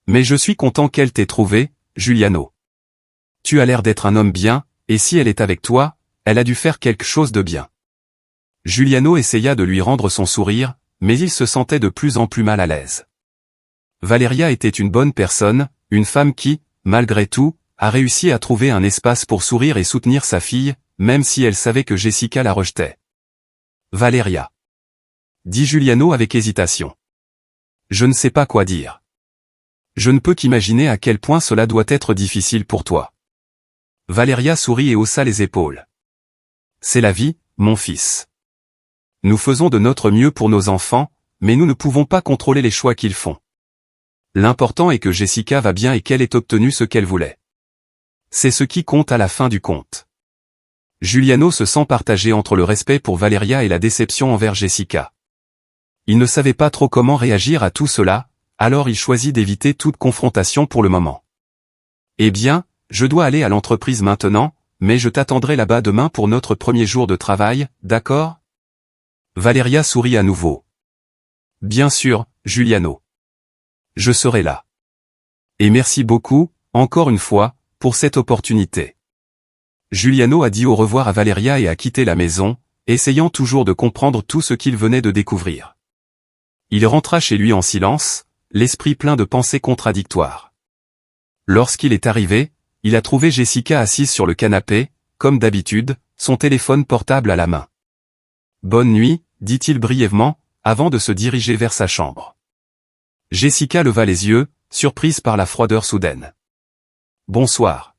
Mais je suis content qu'elle t'ait trouvé, Giuliano. Tu as l'air d'être un homme bien, et si elle est avec toi, elle a dû faire quelque chose de bien. Giuliano essaya de lui rendre son sourire, mais il se sentait de plus en plus mal à l'aise. Valeria était une bonne personne, une femme qui, malgré tout, a réussi à trouver un espace pour sourire et soutenir sa fille, même si elle savait que Jessica la rejetait. Valeria. Dit Giuliano avec hésitation. Je ne sais pas quoi dire. Je ne peux qu'imaginer à quel point cela doit être difficile pour toi. Valeria sourit et haussa les épaules. C'est la vie, mon fils. Nous faisons de notre mieux pour nos enfants, mais nous ne pouvons pas contrôler les choix qu'ils font. L'important est que Jessica va bien et qu'elle ait obtenu ce qu'elle voulait. C'est ce qui compte à la fin du compte. Giuliano se sent partagé entre le respect pour Valeria et la déception envers Jessica. Il ne savait pas trop comment réagir à tout cela, alors il choisit d'éviter toute confrontation pour le moment. Eh bien, je dois aller à l'entreprise maintenant, mais je t'attendrai là-bas demain pour notre premier jour de travail, d'accord? Valeria sourit à nouveau. Bien sûr, Giuliano. Je serai là. Et merci beaucoup, encore une fois, pour cette opportunité. Giuliano a dit au revoir à Valeria et a quitté la maison, essayant toujours de comprendre tout ce qu'il venait de découvrir. Il rentra chez lui en silence, l'esprit plein de pensées contradictoires. Lorsqu'il est arrivé, il a trouvé Jessica assise sur le canapé, comme d'habitude, son téléphone portable à la main. « Bonne nuit », dit-il brièvement, avant de se diriger vers sa chambre. Jessica leva les yeux, surprise par la froideur soudaine. « Bonsoir. »«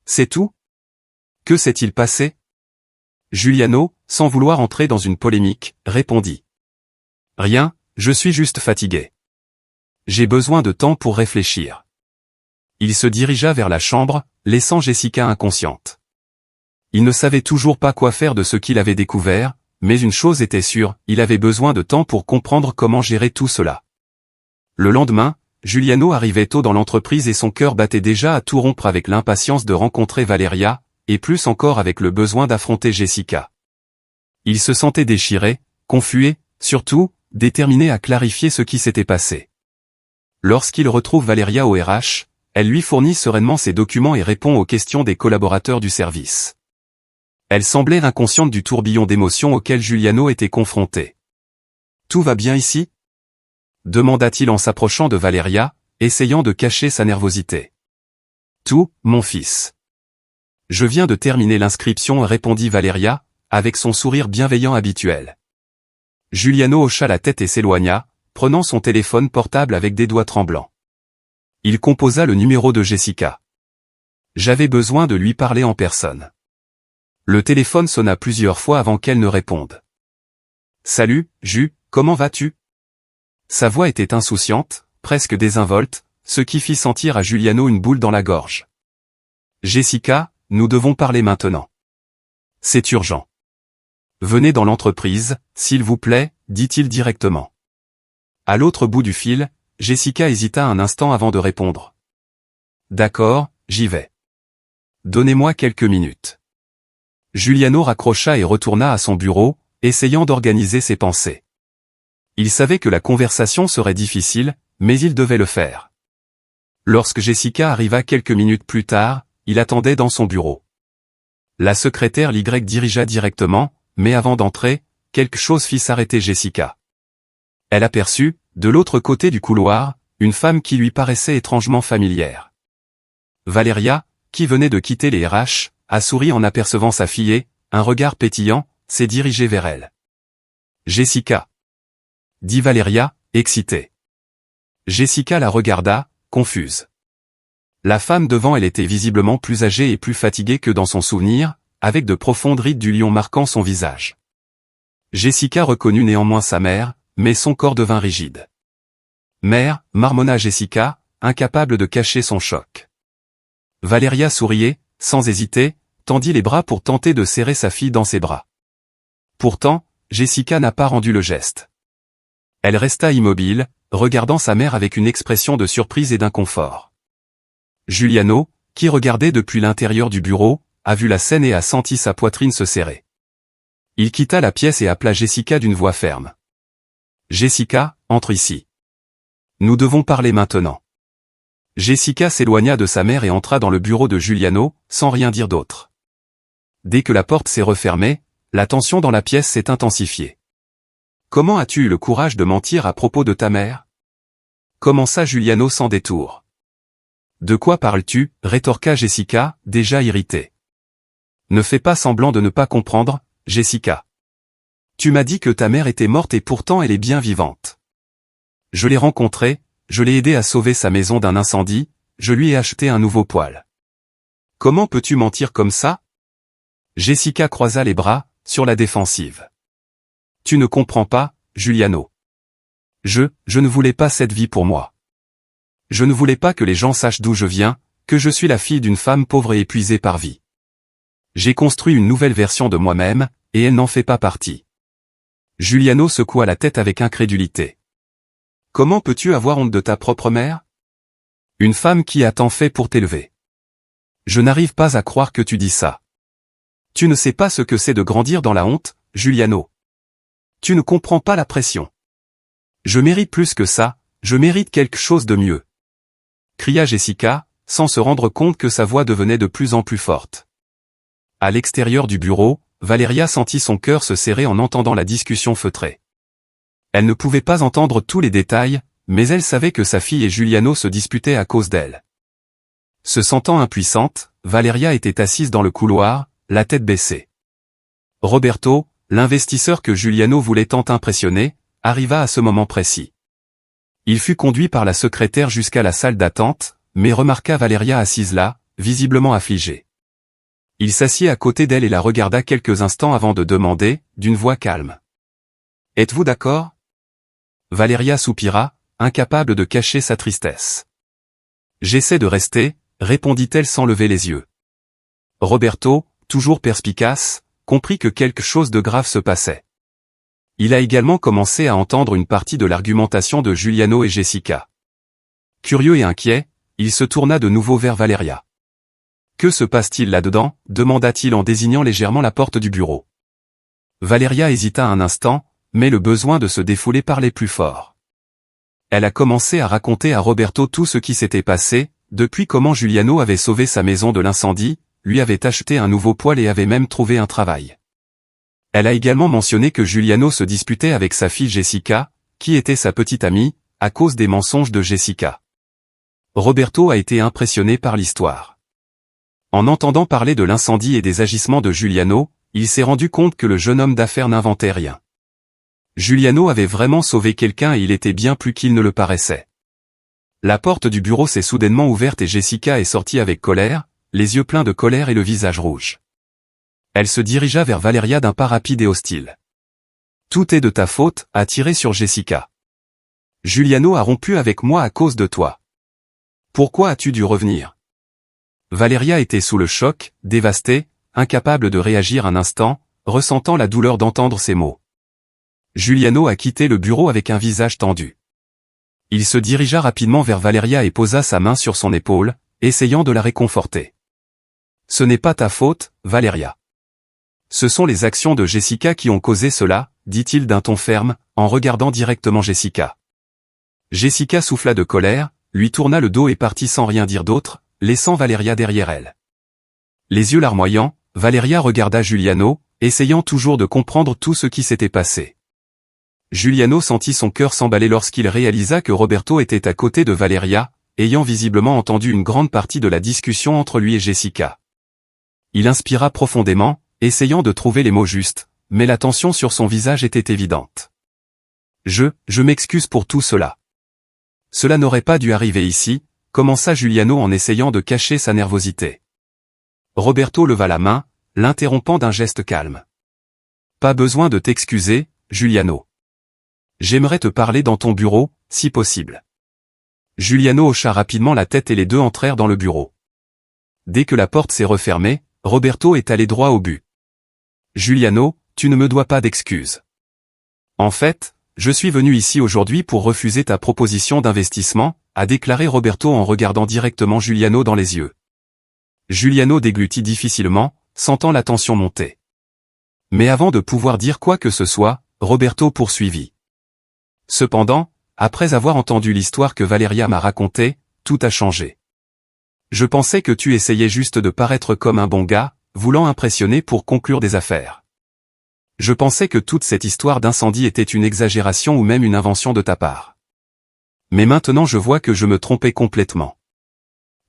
C'est tout ? Que s'est-il passé ?» Giuliano, sans vouloir entrer dans une polémique, répondit. « Rien, je suis juste fatigué. J'ai besoin de temps pour réfléchir. » Il se dirigea vers la chambre, laissant Jessica inconsciente. Il ne savait toujours pas quoi faire de ce qu'il avait découvert, mais une chose était sûre, il avait besoin de temps pour comprendre comment gérer tout cela. Le lendemain, Giuliano arrivait tôt dans l'entreprise et son cœur battait déjà à tout rompre avec l'impatience de rencontrer Valeria, et plus encore avec le besoin d'affronter Jessica. Il se sentait déchiré, confus et, surtout, déterminé à clarifier ce qui s'était passé. Lorsqu'il retrouve Valeria au RH, elle lui fournit sereinement ses documents et répond aux questions des collaborateurs du service. Elle semblait inconsciente du tourbillon d'émotions auquel Giuliano était confronté. « Tout va bien ici ?» demanda-t-il en s'approchant de Valeria, essayant de cacher sa nervosité. « Tout, mon fils. Je viens de terminer l'inscription, répondit Valeria, avec son sourire bienveillant habituel. Giuliano hocha la tête et s'éloigna, prenant son téléphone portable avec des doigts tremblants. Il composa le numéro de Jessica. J'avais besoin de lui parler en personne. Le téléphone sonna plusieurs fois avant qu'elle ne réponde. « Salut, Ju, comment vas-tu » Sa voix était insouciante, presque désinvolte, ce qui fit sentir à Giuliano une boule dans la gorge. « Jessica, nous devons parler maintenant. C'est urgent. Venez dans l'entreprise, s'il vous plaît, dit-il directement. » À l'autre bout du fil, Jessica hésita un instant avant de répondre. « D'accord, j'y vais. Donnez-moi quelques minutes. » Giuliano raccrocha et retourna à son bureau, essayant d'organiser ses pensées. Il savait que la conversation serait difficile, mais il devait le faire. Lorsque Jessica arriva quelques minutes plus tard, il attendait dans son bureau. La secrétaire l'Y dirigea directement, mais avant d'entrer, quelque chose fit s'arrêter Jessica. Elle aperçut, de l'autre côté du couloir, une femme qui lui paraissait étrangement familière. Valeria, qui venait de quitter les RH, a souri en apercevant sa fille et, un regard pétillant, s'est dirigé vers elle. « Jessica » dit Valeria, excitée. Jessica la regarda, confuse. La femme devant elle était visiblement plus âgée et plus fatiguée que dans son souvenir, avec de profondes rides du lion marquant son visage. Jessica reconnut néanmoins sa mère, mais son corps devint rigide. « Mère » marmonna Jessica, incapable de cacher son choc. Valeria souriait, sans hésiter, tendit les bras pour tenter de serrer sa fille dans ses bras. Pourtant, Jessica n'a pas rendu le geste. Elle resta immobile, regardant sa mère avec une expression de surprise et d'inconfort. Giuliano, qui regardait depuis l'intérieur du bureau, a vu la scène et a senti sa poitrine se serrer. Il quitta la pièce et appela Jessica d'une voix ferme. « Jessica, entre ici. Nous devons parler maintenant. » Jessica s'éloigna de sa mère et entra dans le bureau de Giuliano, sans rien dire d'autre. Dès que la porte s'est refermée, la tension dans la pièce s'est intensifiée. « Comment as-tu eu le courage de mentir à propos de ta mère » commença Giuliano sans détour. « De quoi parles-tu » rétorqua Jessica, déjà irritée. « Ne fais pas semblant de ne pas comprendre, Jessica. Tu m'as dit que ta mère était morte et pourtant elle est bien vivante. Je l'ai rencontrée, je l'ai aidée à sauver sa maison d'un incendie, je lui ai acheté un nouveau poêle. Comment peux-tu mentir comme ça » Jessica croisa les bras, sur la défensive. « Tu ne comprends pas, Giuliano. Je ne voulais pas cette vie pour moi. Je ne voulais pas que les gens sachent d'où je viens, que je suis la fille d'une femme pauvre et épuisée par vie. J'ai construit une nouvelle version de moi-même, et elle n'en fait pas partie. » Giuliano secoua la tête avec incrédulité. « Comment peux-tu avoir honte de ta propre mère ? Une femme qui a tant fait pour t'élever. Je n'arrive pas à croire que tu dis ça. Tu ne sais pas ce que c'est de grandir dans la honte, Giuliano. Tu ne comprends pas la pression. Je mérite plus que ça, je mérite quelque chose de mieux. Cria Jessica, sans se rendre compte que sa voix devenait de plus en plus forte. À l'extérieur du bureau, Valeria sentit son cœur se serrer en entendant la discussion feutrée. Elle ne pouvait pas entendre tous les détails, mais elle savait que sa fille et Giuliano se disputaient à cause d'elle. Se sentant impuissante, Valeria était assise dans le couloir, la tête baissée. Roberto, l'investisseur que Giuliano voulait tant impressionner, arriva à ce moment précis. Il fut conduit par la secrétaire jusqu'à la salle d'attente, mais remarqua Valeria assise là, visiblement affligée. Il s'assit à côté d'elle et la regarda quelques instants avant de demander, d'une voix calme. « Êtes-vous d'accord » Valeria soupira, incapable de cacher sa tristesse. « J'essaie de rester » répondit-elle sans lever les yeux. Roberto, toujours perspicace, comprit que quelque chose de grave se passait. Il a également commencé à entendre une partie de l'argumentation de Giuliano et Jessica. Curieux et inquiet, il se tourna de nouveau vers Valeria. « Que se passe-t-il là-dedans » demanda-t-il en désignant légèrement la porte du bureau. Valeria hésita un instant, mais le besoin de se défouler parlait plus fort. Elle a commencé à raconter à Roberto tout ce qui s'était passé, depuis comment Giuliano avait sauvé sa maison de l'incendie, lui avait acheté un nouveau poêle et avait même trouvé un travail. Elle a également mentionné que Giuliano se disputait avec sa fille Jessica, qui était sa petite amie, à cause des mensonges de Jessica. Roberto a été impressionné par l'histoire. En entendant parler de l'incendie et des agissements de Giuliano, il s'est rendu compte que le jeune homme d'affaires n'inventait rien. Giuliano avait vraiment sauvé quelqu'un et il était bien plus qu'il ne le paraissait. La porte du bureau s'est soudainement ouverte et Jessica est sortie avec colère, les yeux pleins de colère et le visage rouge. Elle se dirigea vers Valeria d'un pas rapide et hostile. « Tout est de ta faute » a tiré sur Jessica. « Giuliano a rompu avec moi à cause de toi. Pourquoi as-tu dû revenir ?» Valeria était sous le choc, dévastée, incapable de réagir un instant, ressentant la douleur d'entendre ces mots. Giuliano a quitté le bureau avec un visage tendu. Il se dirigea rapidement vers Valeria et posa sa main sur son épaule, essayant de la réconforter. « Ce n'est pas ta faute, Valeria. Ce sont les actions de Jessica qui ont causé cela, dit-il d'un ton ferme, en regardant directement Jessica. Jessica souffla de colère, lui tourna le dos et partit sans rien dire d'autre, laissant Valeria derrière elle. Les yeux larmoyants, Valeria regarda Giuliano, essayant toujours de comprendre tout ce qui s'était passé. Giuliano sentit son cœur s'emballer lorsqu'il réalisa que Roberto était à côté de Valeria, ayant visiblement entendu une grande partie de la discussion entre lui et Jessica. Il inspira profondément, essayant de trouver les mots justes, mais la tension sur son visage était évidente. « Je m'excuse pour tout cela. Cela n'aurait pas dû arriver ici », commença Giuliano en essayant de cacher sa nervosité. Roberto leva la main, l'interrompant d'un geste calme. « Pas besoin de t'excuser, Giuliano. J'aimerais te parler dans ton bureau, si possible. » Giuliano hocha rapidement la tête et les deux entrèrent dans le bureau. Dès que la porte s'est refermée, Roberto est allé droit au but. « Giuliano, tu ne me dois pas d'excuses. En fait, je suis venu ici aujourd'hui pour refuser ta proposition d'investissement, » a déclaré Roberto en regardant directement Giuliano dans les yeux. Giuliano déglutit difficilement, sentant la tension monter. Mais avant de pouvoir dire quoi que ce soit, Roberto poursuivit. Cependant, après avoir entendu l'histoire que Valeria m'a racontée, tout a changé. Je pensais que tu essayais juste de paraître comme un bon gars, voulant impressionner pour conclure des affaires. Je pensais que toute cette histoire d'incendie était une exagération ou même une invention de ta part. Mais maintenant je vois que je me trompais complètement.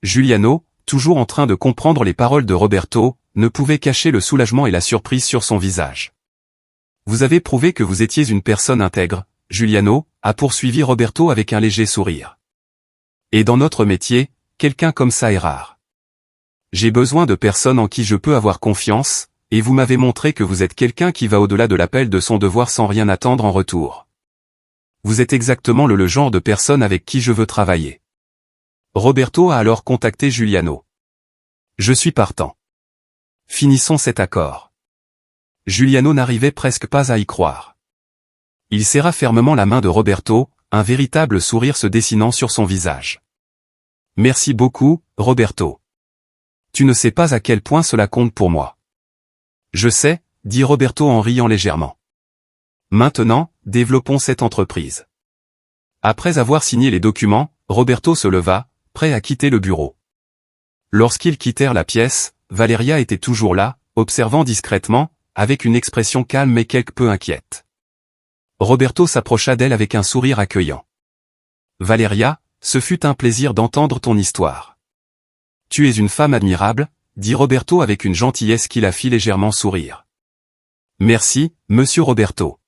Giuliano, toujours en train de comprendre les paroles de Roberto, ne pouvait cacher le soulagement et la surprise sur son visage. Vous avez prouvé que vous étiez une personne intègre, Giuliano, a poursuivi Roberto avec un léger sourire. Et dans notre métier, quelqu'un comme ça est rare. J'ai besoin de personnes en qui je peux avoir confiance, et vous m'avez montré que vous êtes quelqu'un qui va au-delà de l'appel de son devoir sans rien attendre en retour. Vous êtes exactement le genre de personne avec qui je veux travailler. Roberto a alors contacté Giuliano. Je suis partant. Finissons cet accord. Giuliano n'arrivait presque pas à y croire. Il serra fermement la main de Roberto, un véritable sourire se dessinant sur son visage. Merci beaucoup, Roberto. Tu ne sais pas à quel point cela compte pour moi. Je sais, dit Roberto en riant légèrement. Maintenant, développons cette entreprise. Après avoir signé les documents, Roberto se leva, prêt à quitter le bureau. Lorsqu'ils quittèrent la pièce, Valeria était toujours là, observant discrètement, avec une expression calme mais quelque peu inquiète. Roberto s'approcha d'elle avec un sourire accueillant. « Valeria, ce fut un plaisir d'entendre ton histoire. Tu es une femme admirable, » dit Roberto avec une gentillesse qui la fit légèrement sourire. « Merci, monsieur Roberto.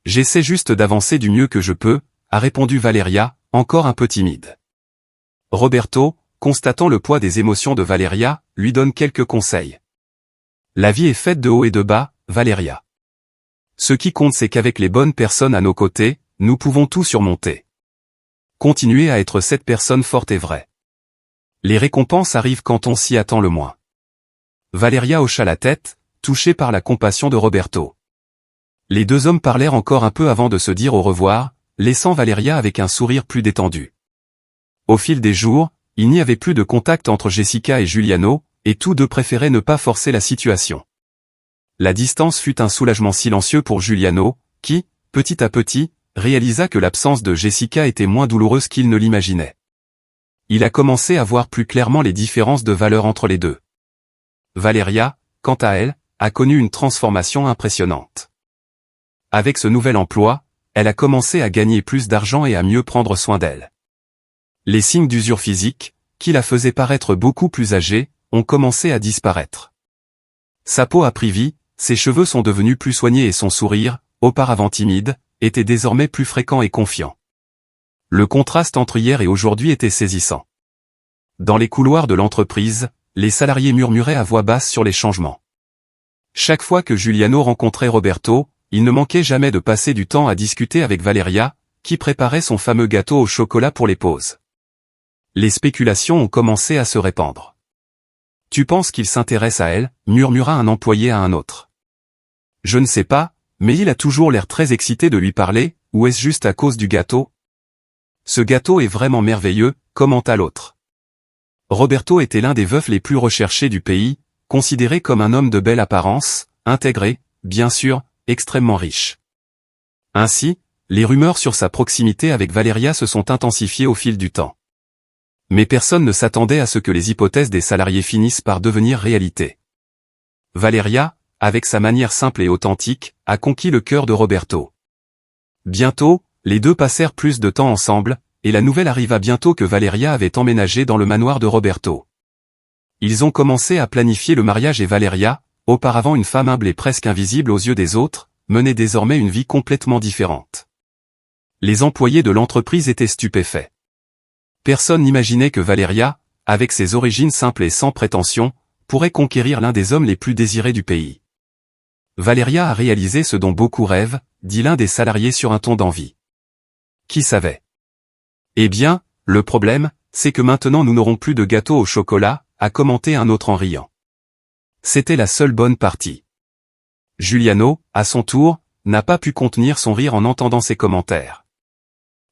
J'essaie juste d'avancer du mieux que je peux, » a répondu Valeria, encore un peu timide. Roberto, constatant le poids des émotions de Valeria, lui donne quelques conseils. La vie est faite de hauts et de bas, Valeria. Ce qui compte c'est qu'avec les bonnes personnes à nos côtés, nous pouvons tout surmonter. Continuez à être cette personne forte et vraie. Les récompenses arrivent quand on s'y attend le moins. Valeria hocha la tête, touchée par la compassion de Roberto. Les deux hommes parlèrent encore un peu avant de se dire au revoir, laissant Valeria avec un sourire plus détendu. Au fil des jours, il n'y avait plus de contact entre Jessica et Giuliano, et tous deux préféraient ne pas forcer la situation. La distance fut un soulagement silencieux pour Giuliano, qui, petit à petit, réalisa que l'absence de Jessica était moins douloureuse qu'il ne l'imaginait. Il a commencé à voir plus clairement les différences de valeur entre les deux. Valeria, quant à elle, a connu une transformation impressionnante. Avec ce nouvel emploi, elle a commencé à gagner plus d'argent et à mieux prendre soin d'elle. Les signes d'usure physique, qui la faisaient paraître beaucoup plus âgée, ont commencé à disparaître. Sa peau a pris vie, ses cheveux sont devenus plus soignés et son sourire, auparavant timide, était désormais plus fréquent et confiant. Le contraste entre hier et aujourd'hui était saisissant. Dans les couloirs de l'entreprise, les salariés murmuraient à voix basse sur les changements. Chaque fois que Giuliano rencontrait Roberto, il ne manquait jamais de passer du temps à discuter avec Valeria, qui préparait son fameux gâteau au chocolat pour les pauses. Les spéculations ont commencé à se répandre. « Tu penses qu'il s'intéresse à elle ?» murmura un employé à un autre. « Je ne sais pas, mais il a toujours l'air très excité de lui parler, ou est-ce juste à cause du gâteau ? Ce gâteau est vraiment merveilleux, commenta l'autre. Roberto était l'un des veufs les plus recherchés du pays, considéré comme un homme de belle apparence, intégré, bien sûr, extrêmement riche. Ainsi, les rumeurs sur sa proximité avec Valeria se sont intensifiées au fil du temps. Mais personne ne s'attendait à ce que les hypothèses des salariés finissent par devenir réalité. Valeria, avec sa manière simple et authentique, a conquis le cœur de Roberto. Bientôt, les deux passèrent plus de temps ensemble, et la nouvelle arriva bientôt que Valeria avait emménagé dans le manoir de Roberto. Ils ont commencé à planifier le mariage et Valeria, auparavant une femme humble et presque invisible aux yeux des autres, menait désormais une vie complètement différente. Les employés de l'entreprise étaient stupéfaits. Personne n'imaginait que Valeria, avec ses origines simples et sans prétention, pourrait conquérir l'un des hommes les plus désirés du pays. Valeria a réalisé ce dont beaucoup rêvent, dit l'un des salariés sur un ton d'envie. Qui savait? Eh bien, le problème, c'est que maintenant nous n'aurons plus de gâteau au chocolat, a commenté un autre en riant. C'était la seule bonne partie. Giuliano, à son tour, n'a pas pu contenir son rire en entendant ces commentaires.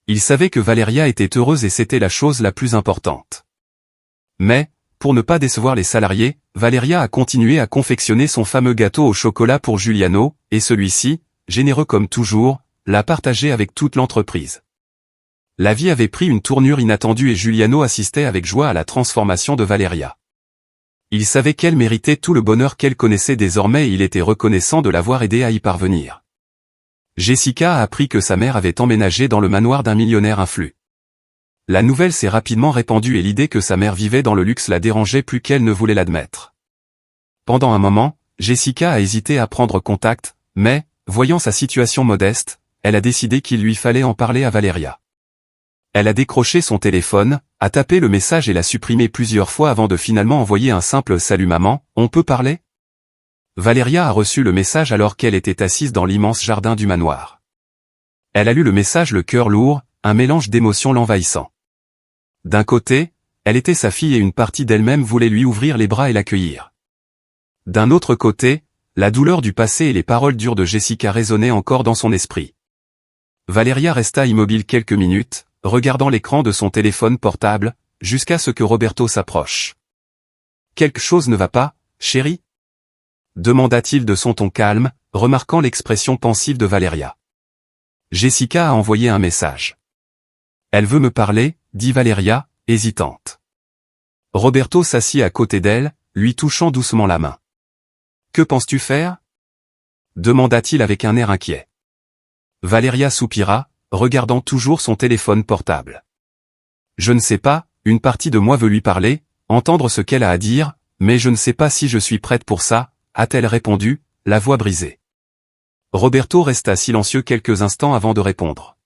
Il savait que Valeria était heureuse et c'était la chose la plus importante. Mais, pour ne pas décevoir les salariés, Valeria a continué à confectionner son fameux gâteau au chocolat pour Giuliano, et celui-ci, généreux comme toujours, l'a partagé avec toute l'entreprise. La vie avait pris une tournure inattendue et Giuliano assistait avec joie à la transformation de Valeria. Il savait qu'elle méritait tout le bonheur qu'elle connaissait désormais et il était reconnaissant de l'avoir aidé à y parvenir. Jessica a appris que sa mère avait emménagé dans le manoir d'un millionnaire influent. La nouvelle s'est rapidement répandue et l'idée que sa mère vivait dans le luxe la dérangeait plus qu'elle ne voulait l'admettre. Pendant un moment, Jessica a hésité à prendre contact, mais, voyant sa situation modeste, elle a décidé qu'il lui fallait en parler à Valeria. Elle a décroché son téléphone, a tapé le message et l'a supprimé plusieurs fois avant de finalement envoyer un simple « Salut maman, on peut parler ?» Valeria a reçu le message alors qu'elle était assise dans l'immense jardin du manoir. Elle a lu le message le cœur lourd, un mélange d'émotions l'envahissant. D'un côté, elle était sa fille et une partie d'elle-même voulait lui ouvrir les bras et l'accueillir. D'un autre côté, la douleur du passé et les paroles dures de Jessica résonnaient encore dans son esprit. Valeria resta immobile quelques minutes, regardant l'écran de son téléphone portable, jusqu'à ce que Roberto s'approche. quelque chose ne va pas, chérie? Demanda-t-il de son ton calme, remarquant l'expression pensive de Valeria. Jessica a envoyé un message. Elle veut me parler, dit Valeria, hésitante. Roberto s'assit à côté d'elle, lui touchant doucement la main. Que penses-tu faire? Demanda-t-il avec un air inquiet. Valeria soupira, regardant toujours son téléphone portable. Je ne sais pas, une partie de moi veut lui parler, entendre ce qu'elle a à dire, mais je ne sais pas si je suis prête pour ça, a-t-elle répondu, la voix brisée. Roberto resta silencieux quelques instants avant de répondre.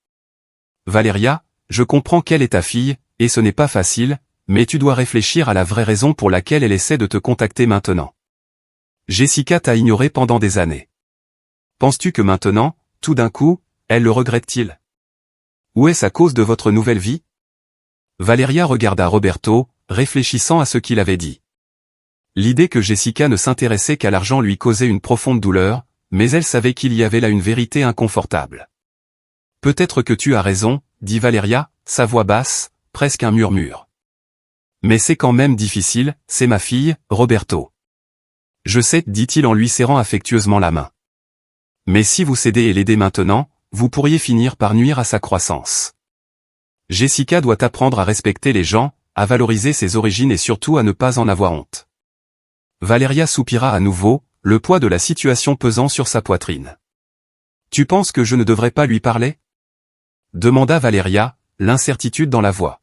Valeria, je comprends qu'elle est ta fille, et ce n'est pas facile, mais tu dois réfléchir à la vraie raison pour laquelle elle essaie de te contacter maintenant. Jessica t'a ignoré pendant des années. Penses-tu que maintenant, tout d'un coup, elle le regrette-t-il? Ou est-ce à cause de votre nouvelle vie? Valeria regarda Roberto, réfléchissant à ce qu'il avait dit. L'idée que Jessica ne s'intéressait qu'à l'argent lui causait une profonde douleur, mais elle savait qu'il y avait là une vérité inconfortable. Peut-être que tu as raison, dit Valeria, sa voix basse, presque un murmure. Mais c'est quand même difficile, c'est ma fille, Roberto. Je sais, dit-il en lui serrant affectueusement la main. Mais si vous cédez et l'aidez maintenant, vous pourriez finir par nuire à sa croissance. Jessica doit apprendre à respecter les gens, à valoriser ses origines et surtout à ne pas en avoir honte. Valeria soupira à nouveau, le poids de la situation pesant sur sa poitrine. Tu penses que je ne devrais pas lui parler? Demanda Valeria, l'incertitude dans la voix.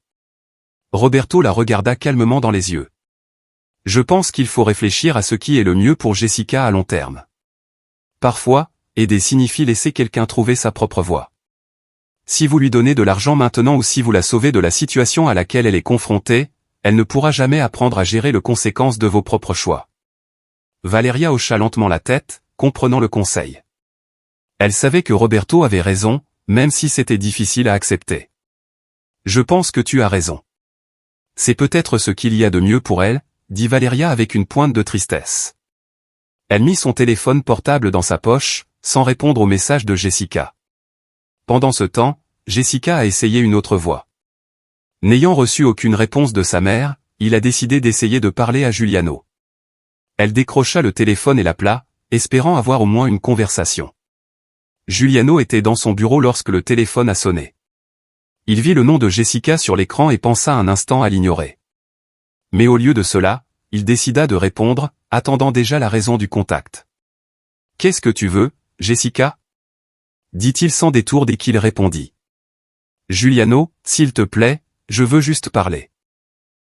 Roberto la regarda calmement dans les yeux. Je pense qu'il faut réfléchir à ce qui est le mieux pour Jessica à long terme. Parfois, aider signifie laisser quelqu'un trouver sa propre voie. Si vous lui donnez de l'argent maintenant ou si vous la sauvez de la situation à laquelle elle est confrontée, elle ne pourra jamais apprendre à gérer les conséquences de vos propres choix. Valeria hocha lentement la tête, comprenant le conseil. Elle savait que Roberto avait raison, même si c'était difficile à accepter. Je pense que tu as raison. C'est peut-être ce qu'il y a de mieux pour elle, dit Valeria avec une pointe de tristesse. Elle mit son téléphone portable dans sa poche, sans répondre au message de Jessica. Pendant ce temps, Jessica a essayé une autre voie. N'ayant reçu aucune réponse de sa mère, il a décidé d'essayer de parler à Giuliano. Elle décrocha le téléphone et l'appela, espérant avoir au moins une conversation. Giuliano était dans son bureau lorsque le téléphone a sonné. Il vit le nom de Jessica sur l'écran et pensa un instant à l'ignorer. Mais au lieu de cela, il décida de répondre, attendant déjà la raison du contact. « Qu'est-ce que tu veux, Jessica ?» dit-il sans détour dès qu'il répondit. « Giuliano, s'il te plaît, je veux juste parler.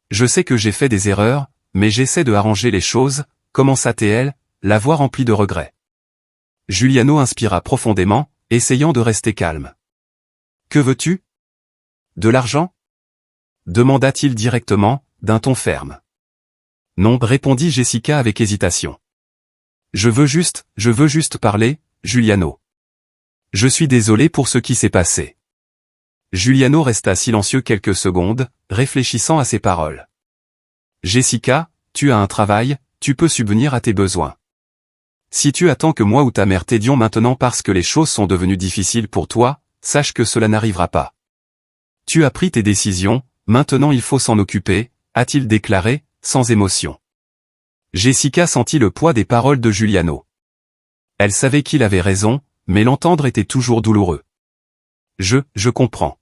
Je sais que j'ai fait des erreurs, mais j'essaie de arranger les choses, commença-t-elle, la voix remplie de regrets. Giuliano inspira profondément, essayant de rester calme. « Que veux-tu? De l'argent » demanda-t-il directement, d'un ton ferme. « Non, répondit Jessica avec hésitation. Je veux juste parler, Giuliano. Je suis désolé pour ce qui s'est passé. » Giuliano resta silencieux quelques secondes, réfléchissant à ses paroles. « Jessica, tu as un travail, tu peux subvenir à tes besoins. Si tu attends que moi ou ta mère t'aidions maintenant parce que les choses sont devenues difficiles pour toi, sache que cela n'arrivera pas. Tu as pris tes décisions, maintenant il faut s'en occuper, a-t-il déclaré, sans émotion. Jessica sentit le poids des paroles de Giuliano. Elle savait qu'il avait raison, mais l'entendre était toujours douloureux. Je comprends.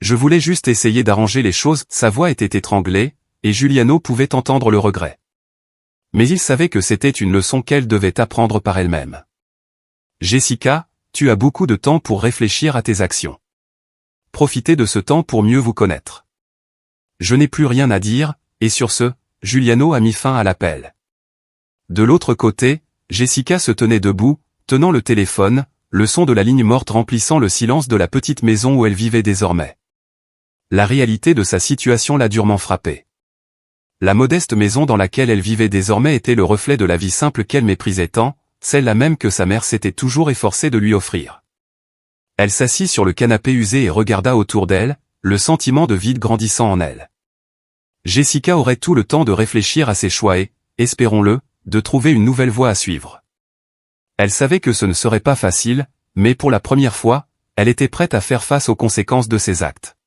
Je voulais juste essayer d'arranger les choses, sa voix était étranglée, et Giuliano pouvait entendre le regret. Mais il savait que c'était une leçon qu'elle devait apprendre par elle-même. Jessica, tu as beaucoup de temps pour réfléchir à tes actions. Profitez de ce temps pour mieux vous connaître. Je n'ai plus rien à dire, et sur ce, Giuliano a mis fin à l'appel. De l'autre côté, Jessica se tenait debout, tenant le téléphone, le son de la ligne morte remplissant le silence de la petite maison où elle vivait désormais. La réalité de sa situation l'a durement frappée. La modeste maison dans laquelle elle vivait désormais était le reflet de la vie simple qu'elle méprisait tant, celle-là même que sa mère s'était toujours efforcée de lui offrir. Elle s'assit sur le canapé usé et regarda autour d'elle, le sentiment de vide grandissant en elle. Jessica aurait tout le temps de réfléchir à ses choix et, espérons-le, de trouver une nouvelle voie à suivre. Elle savait que ce ne serait pas facile, mais pour la première fois, elle était prête à faire face aux conséquences de ses actes.